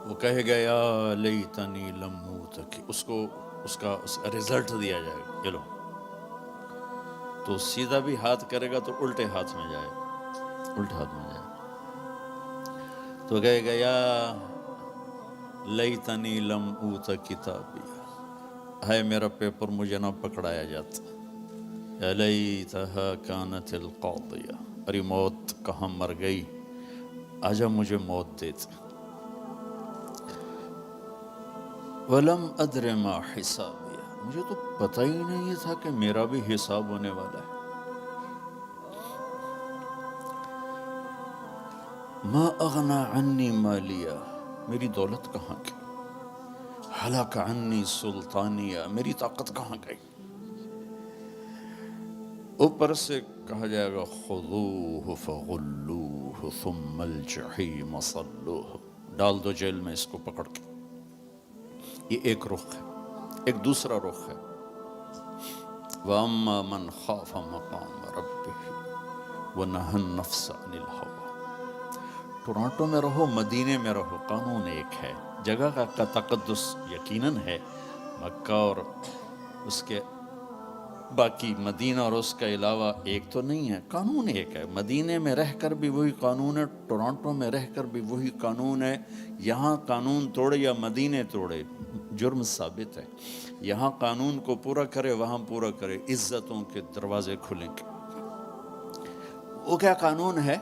وہ کہے گا یا لیتنی لم اوت، اس کو اس کا رزلٹ دیا جائے گا، یہ لو، تو سیدھا بھی ہاتھ کرے گا تو الٹے ہاتھ میں جائے گا، الٹے ہاتھ میں جائے گا، تو کہے گا یا لیتنی لم اوت کتابیہ، ہے میرا پیپر مجھے نہ پکڑایا جاتا، یا لیتہا کانت القاضیہ، ارے موت کہاں مر گئی، آجا مجھے موت دیتے، وَلَمْ أَدْرِ مَا حِسَابِيَهْ، مجھے تو پتہ ہی نہیں تھا کہ میرا بھی حساب ہونے والا ہے، مَا أَغْنَى عَنِّي مَالِيَهْ، میری دولت کہاں گئی، ہلاک عنی سلطانیہ، میری طاقت کہاں گئی، اوپر سے کہا جائے گا خذوہ فغلوہ ثم الجحیم صلوہ، ڈال دو جیل میں اس کو پکڑ کے، یہ ایک رخ ہے، ایک دوسرا رخ ہے، وَأَمَّا مَنْ خَافَ مَقَامَ رَبِّهِ وَنَهَى النَّفْسَ عَنِ الْهَوَىٰ، ٹورانٹو میں رہو مدینے میں رہو، قانون ایک ہے، جگہ کا تقدس یقیناً ہے، مکہ اور اس کے باقی مدینہ اور اس کا علاوہ ایک تو نہیں ہے، قانون ایک ہے، مدینے میں رہ کر بھی وہی قانون ہے، ٹورانٹو میں رہ کر بھی وہی قانون ہے، یہاں قانون توڑے یا مدینے توڑے جرم ثابت ہے، یہاں قانون کو پورا کرے وہاں پورا کرے، عزتوں کے دروازے کھلیں گے، وہ کیا قانون ہے،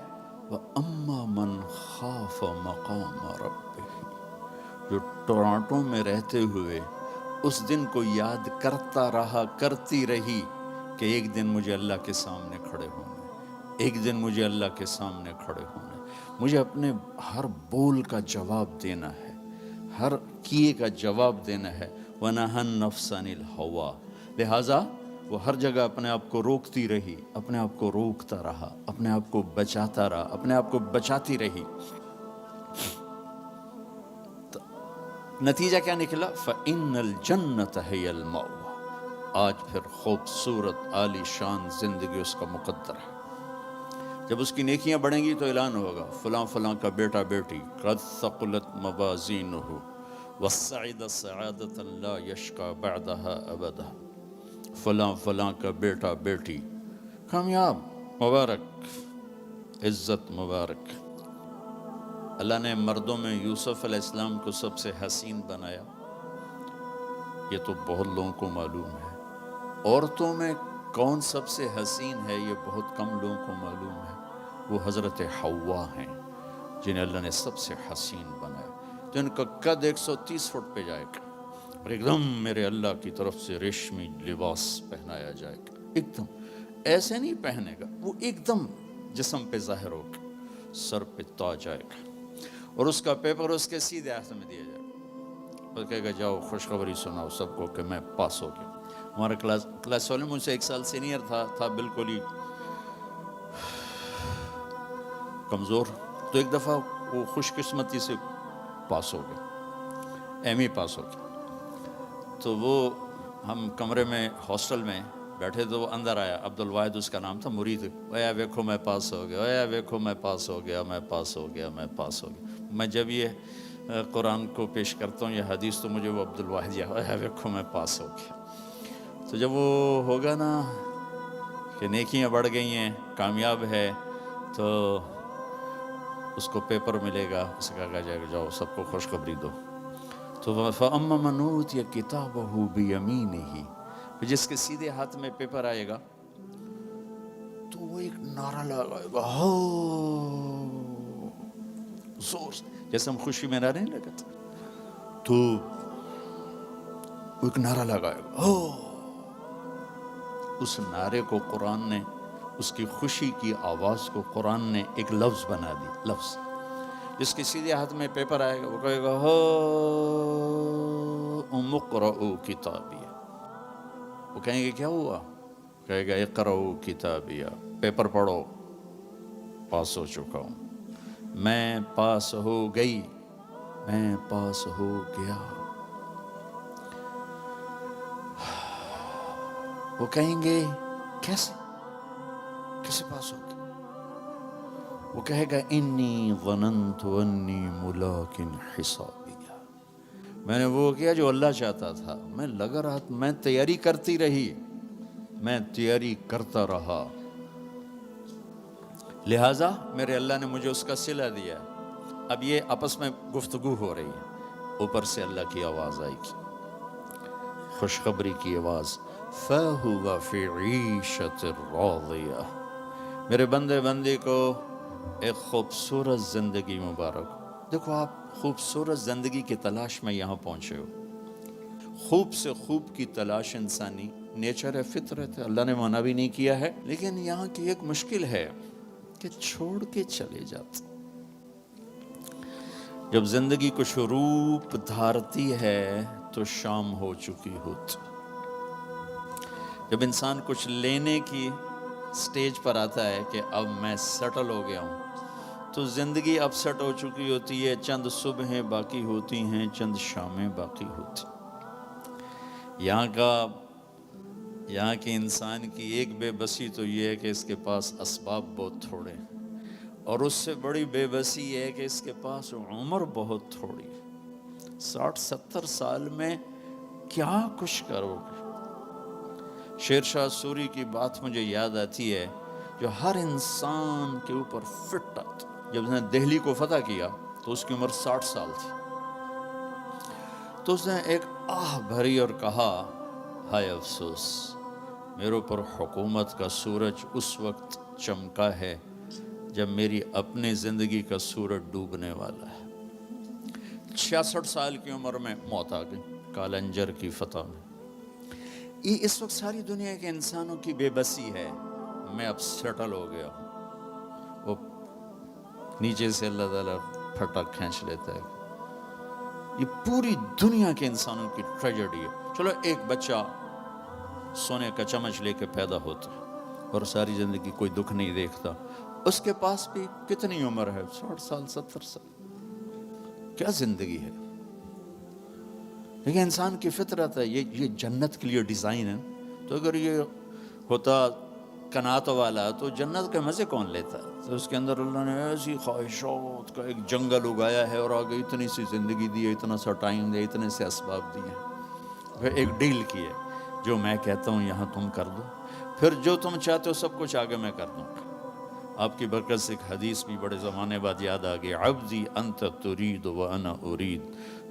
وَأَمَّا مَنْ خَافَ مَقَامَ رَبِّهِ، جو ٹورانٹو میں رہتے ہوئے اس دن کو یاد کرتا رہا، کرتی رہی کہ ایک دن مجھے اللہ کے سامنے کھڑے ہونا، ایک دن مجھے اللہ کے سامنے کھڑے ہونا، مجھے اپنے ہر بول کا جواب دینا ہے، ہر کیے کا جواب دینا ہے، وَنَهَى النَّفْسَ عَنِ الْهَوَىٰ، لہٰذا وہ ہر جگہ اپنے آپ کو روکتی رہی، اپنے آپ کو روکتا رہا، اپنے آپ کو بچاتا رہا، اپنے آپ کو بچاتی رہی، نتیجہ کیا نکلا، فَإِنَّ الْجَنَّةَ هِيَ الْمَأْوَىٰ، آج پھر خوبصورت عالی شان زندگی اس کا مقدر ہے، جب اس کی نیکیاں بڑھیں گی تو اعلان ہوگا فلاں فلاں کا بیٹا بیٹی قد ثقلت موازینہ وَالسَّعِدَ سَعَادَةً لَا يَشْقَى بَعْدَهَا أَبَدًا، فلاں فلاں کا بیٹا بیٹی کامیاب، مبارک، عزت مبارک۔ اللہ نے مردوں میں یوسف علیہ السلام کو سب سے حسین بنایا، یہ تو بہت لوگوں کو معلوم ہے، عورتوں میں کون سب سے حسین ہے یہ بہت کم لوگوں کو معلوم ہے، وہ حضرت حوا ہیں جنہیں اللہ نے سب سے حسین بنایا، جن کا قد 130 فٹ پہ جائے گا اور ایک دم میرے اللہ کی طرف سے ریشمی لباس پہنایا جائے گا، ایک دم ایسے نہیں پہنے گا، وہ ایک دم جسم پہ ظاہر ہوگا، سر پہ تاج آئے گا، اور اس کا پیپر اس کے سیدھے ہاتھ میں دیا جائے گا، اور کہے گا جاؤ خوشخبری سناؤ سب کو کہ میں پاس ہو گیا۔ ہمارا کلاس والے مجھ سے 1 سال سینئر تھا بالکل ہی کمزور، تو ایک دفعہ وہ خوش قسمتی سے پاس ہو گیا، ایم ای پاس ہو گیا، تو وہ ہم کمرے میں ہاسٹل میں بیٹھے تو وہ اندر آیا، عبدالواحد اس کا نام تھا، مرید، اے ویکھو میں پاس ہو گیا، اے ویکھو میں پاس ہو گیا، میں پاس ہو گیا، میں پاس ہو گیا۔ میں جب یہ قرآن کو پیش کرتا ہوں یہ حدیث تو مجھے وہ عبدالواحد یا اے ویکھو میں پاس ہو گیا، تو جب وہ ہوگا نا کہ نیکیاں بڑھ گئی ہیں، کامیاب ہے، تو اس کو پیپر ملے گا، اسے کہا جائے گا جاؤ سب کو خوشخبری دو، تو فَأَمَّا مَنْ أُوتِيَ كِتَابَهُ بِيَمِينِهِ، جس کے سیدھے ہاتھ میں پیپر آئے گا تو وہ ایک نعرہ لگائے گا، ہو زور سے، جیسے ہم خوشی میں نعرے نہیں لگاتے، تو وہ ایک نعرہ لگائے گا، ہو، اس نعرے کو قرآن نے، اس کی خوشی کی آواز کو قرآن نے ایک لفظ بنا دی، لفظ، جس کے سیدھے ہاتھ میں پیپر آئے گا وہ کہے گا ہو اقرؤوا کتابیہ، وہ کہیں گے کیا ہوا، کہے گا اقرؤوا کتابیہ، پیپر پڑھو، پاس ہو چکا ہوں، میں پاس ہو گئی، میں پاس ہو گیا، وہ کہیں گے کیسے پاس ہو گیا، وہ کہے گا انی ظننت انی ملاق حسابی، میں نے وہ کیا جو اللہ چاہتا تھا. میں لگا رہا, میں تیاری کرتی رہی, میں تیاری کرتا رہا, لہٰذا میرے اللہ نے مجھے اس کا صلہ دیا. اب یہ آپس میں گفتگو ہو رہی ہے, اوپر سے اللہ کی آواز آئی کی, خوشخبری کی آواز, فَهُوَ فِي عِيشَةٍ رَاضِيَةٍ. میرے بندے کو ایک خوبصورت زندگی مبارک. دیکھو آپ خوبصورت زندگی کی تلاش میں یہاں پہنچے ہو. خوب سے خوب کی تلاش انسانی نیچر ہے, فطرت ہے, اللہ نے منع بھی نہیں کیا ہے. لیکن یہاں کی ایک مشکل ہے کہ چھوڑ کے چلے جاتے. جب زندگی کچھ روپ دھارتی ہے تو شام ہو چکی ہوتی. جب انسان کچھ لینے کی سٹیج پر آتا ہے کہ اب میں سیٹل ہو گیا ہوں, تو زندگی اب سیٹ ہو چکی ہوتی ہے. چند صبحیں باقی ہوتی ہیں, چند شامیں باقی ہوتی. یہاں کے انسان کی ایک بے بسی تو یہ ہے کہ اس کے پاس اسباب بہت تھوڑے, اور اس سے بڑی بے بسی یہ ہے کہ اس کے پاس عمر بہت تھوڑی. 60-70 سال میں کیا کچھ کرو گے. شیر شاہ سوری کی بات مجھے یاد آتی ہے, جو ہر انسان کے اوپر فٹ آتا. جب اس نے دہلی کو فتح کیا تو اس کی عمر 60 سال تھی. تو اس نے ایک آہ بھری اور کہا, ہائے افسوس, میرے اوپر حکومت کا سورج اس وقت چمکا ہے جب میری اپنی زندگی کا سورج ڈوبنے والا ہے. 66 سال کی عمر میں موت آ گئی کالنجر کی فتح میں. یہ اس وقت ساری دنیا کے انسانوں کی بے بسی ہے. میں اب سیٹل ہو گیا ہوں. وہ نیچے سے اللہ تعالیٰ پھٹک کھینچ لیتا ہے. یہ پوری دنیا کے انسانوں کی ٹریجڈی ہے. چلو ایک بچہ سونے کا چمچ لے کے پیدا ہوتا ہے اور ساری زندگی کوئی دکھ نہیں دیکھتا, اس کے پاس بھی کتنی عمر ہے, 60 سال 70 سال. کیا زندگی ہے. لیکن انسان کی فطرت ہے, یہ جنت کے لیے ڈیزائن ہے. تو اگر یہ ہوتا قناعت والا تو جنت کے مزے کون لیتا. تو اس کے اندر اللہ نے ایسی خواہشات کا ایک جنگل اگایا ہے, اور آگے اتنی سی زندگی دی ہے, اتنا سا ٹائم دیا, اتنے سے اسباب دیے. پھر ایک ڈیل کی ہے, جو میں کہتا ہوں یہاں تم کر دو, پھر جو تم چاہتے ہو سب کچھ آگے میں کر دوں. آپ کی برکت سے ایک حدیث بھی بڑے زمانے بعد یاد آ گئی, عبدی انت ترید وانا ارید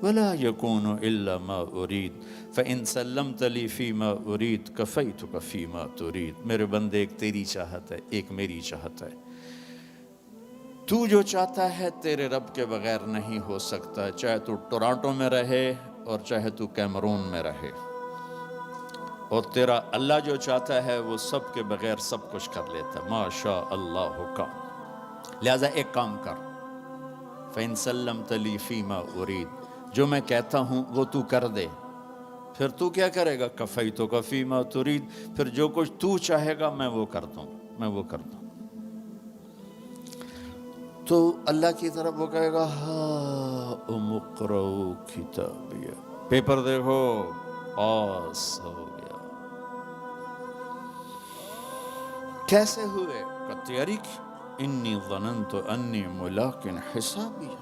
ولا یکون الا ما ارید فان سلمت لی فیما ارید کفیتک فیما ترید. میرے بندے, ایک تیری چاہت ہے, ایک میری چاہت ہے. تو جو چاہتا ہے تیرے رب کے بغیر نہیں ہو سکتا, چاہے تو ٹورانٹو میں رہے اور چاہے تو کیمرون میں رہے. اور تیرا اللہ جو چاہتا ہے وہ سب کے بغیر سب کچھ کر لیتا ہے. ما شاء اللہ کان. لہذا ایک کام کر, فَإِن سَلَّمْتَ لِي فِيمَا أُرِيدُ, جو میں کہتا ہوں وہ تو کر دے, پھر تو کیا کرے گا, کفیتک فیما ترید, پھر جو کچھ تو چاہے گا میں وہ کر دوں, میں وہ کر دوں. تو اللہ کی طرف وہ کہے گا, ہاؤم اقرؤوا کتابیہ, پیپر دیکھو, پاس ہو گیا. کیسے ہوئے, کا تیاری کی. انی ظننت انی ملاق حسابیہ.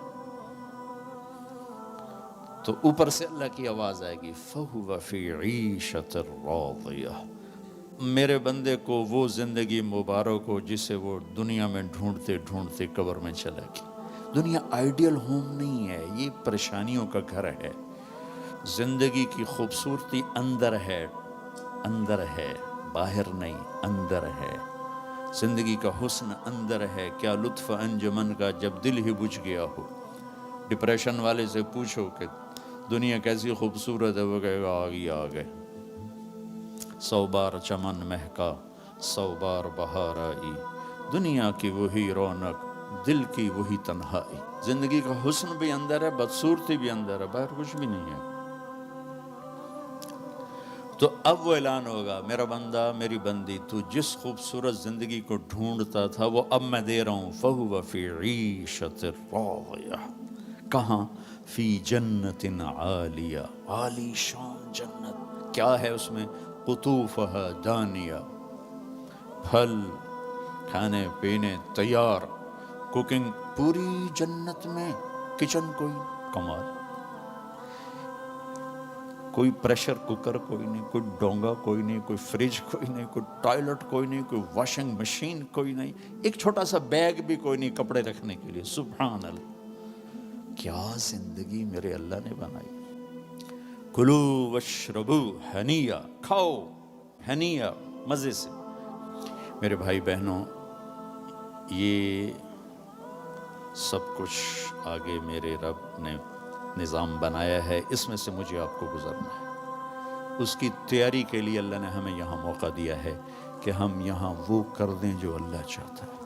تو اوپر سے اللہ کی آواز آئے گی, فَهُوَ فِي عِيشَةٍ رَاضِيَةٍ. میرے بندے کو وہ زندگی مبارک ہو جسے وہ دنیا میں ڈھونڈتے ڈھونڈتے قبر میں چلا گیا. دنیا آئیڈیل ہوم نہیں ہے, یہ پریشانیوں کا گھر ہے. زندگی کی خوبصورتی اندر ہے, اندر ہے, باہر نہیں, اندر ہے. زندگی کا حسن اندر ہے. کیا لطف انجمن کا جب دل ہی بجھ گیا ہو. ڈپریشن والے سے پوچھو کہ دنیا کیسی خوبصورت ہے, وہ کہے گا آگے آگے. 100 بار چمن مہکا 100 بار بہار آئی, دنیا کی وہی رونق دل کی وہی تنہائی. زندگی کا حسن بھی اندر ہے, بدصورتی بھی اندر ہے, باہر کچھ بھی نہیں ہے. تو اب وہ اعلان ہوگا, میرا بندہ میری بندی, تو جس خوبصورت زندگی کو ڈھونڈتا تھا وہ اب میں دے رہا ہوں. فَهُوَ فِي عِيشَةٍ رَاضِيَةٍ. کہاں, فی جنت عالیہ, عالی شان جنت. کیا ہے اس میں, قطوفہا دانیہ, پھل کھانے پینے تیار, کوکنگ پوری جنت میں, کچن کوئی کمال. کوئی پریشر کوکر کوئی نہیں، کوئی ڈونگا کوئی نہیں، کوئی فریج کوئی نہیں، کوئی ٹوائلٹ کوئی نہیں، کوئی واشنگ مشین کوئی نہیں، ایک چھوٹا سا بیگ بھی کوئی نہیں کپڑے رکھنے کے لیے. سبحان اللہ، کیا زندگی میرے اللہ نے بنائی. کلو واشربو ہنیا، کھاؤ ہنیا، مزے سے. میرے بھائی بہنوں، یہ سب کچھ آگے میرے رب نے نظام بنایا ہے، اس میں سے مجھے آپ کو گزرنا ہے. اس کی تیاری کے لیے اللہ نے ہمیں یہاں موقع دیا ہے کہ ہم یہاں وہ کر دیں جو اللہ چاہتا ہے.